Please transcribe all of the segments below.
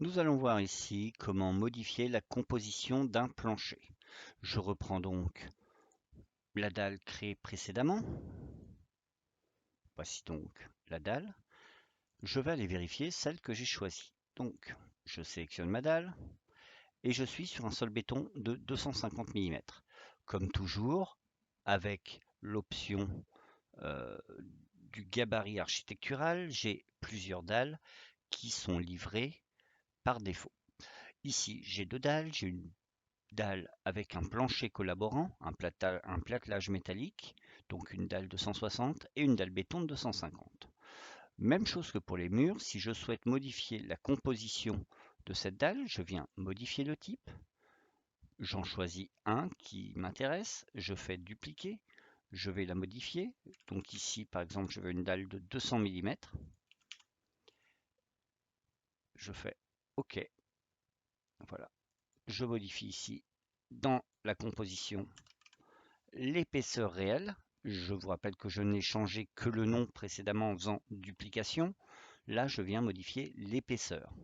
Nous allons voir ici comment modifier la composition d'un plancher. Je reprends donc la dalle créée précédemment. Voici donc la dalle. Je vais aller vérifier celle que j'ai choisie. Donc, je sélectionne ma dalle et je suis sur un sol béton de 250 mm. Comme toujours, avec l'option du gabarit architectural, j'ai plusieurs dalles qui sont livrées par défaut. Ici, j'ai deux dalles. J'ai une dalle avec un plancher collaborant, un platelage métallique, donc une dalle de 160 et une dalle béton de 250. Même chose que pour les murs, si je souhaite modifier la composition de cette dalle, je viens modifier le type. J'en choisis un qui m'intéresse, je fais dupliquer, je vais la modifier. Donc ici, par exemple, je veux une dalle de 200 mm. Je fais OK. Voilà. Je modifie ici dans la composition l'épaisseur réelle. Je vous rappelle que je n'ai changé que le nom précédemment en faisant duplication. Là, je viens modifier l'épaisseur.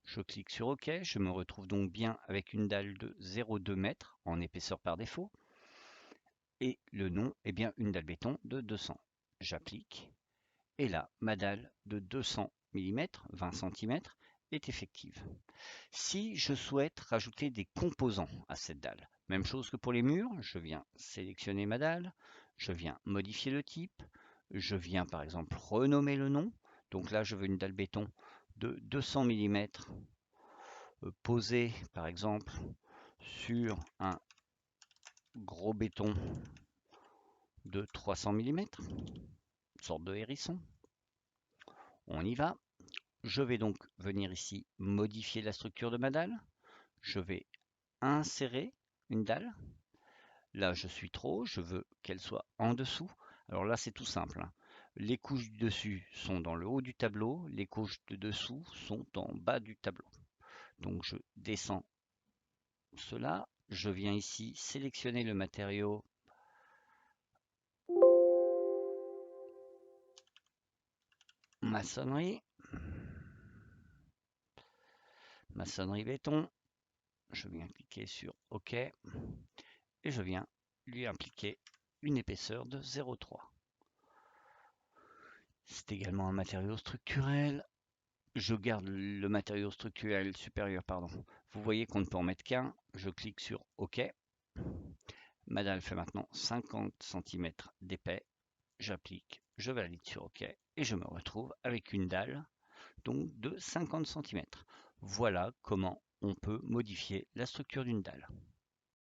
Je clique sur OK. Je me retrouve donc bien avec une dalle de 0,2 m en épaisseur par défaut. Et le nom est bien une dalle béton de 200. J'applique. Et là, ma dalle de 200 mm, 20 cm, est effective. Si je souhaite rajouter des composants à cette dalle, même chose que pour les murs, je viens sélectionner ma dalle, je viens modifier le type, je viens par exemple renommer le nom. Donc là, je veux une dalle béton de 200 mm posée par exemple sur un gros béton de 300 mm, une sorte de hérisson. On y va. Je vais donc venir ici modifier la structure de ma dalle. Je vais insérer une dalle. Là, je suis trop, je veux qu'elle soit en dessous. Alors là, c'est tout simple, hein. Les couches du dessus sont dans le haut du tableau, les couches de dessous sont en bas du tableau. Donc je descends cela, je viens ici sélectionner le matériau maçonnerie, maçonnerie béton. Je viens cliquer sur OK et je viens lui appliquer une épaisseur de 0,3. C'est également un matériau structurel. Je garde le matériau structurel supérieur, pardon. Vous voyez qu'on ne peut en mettre qu'un. Je clique sur OK. Ma dalle fait maintenant 50 cm d'épais. J'applique, je valide sur OK et je me retrouve avec une dalle donc de 50 cm. Voilà comment on peut modifier la structure d'une dalle.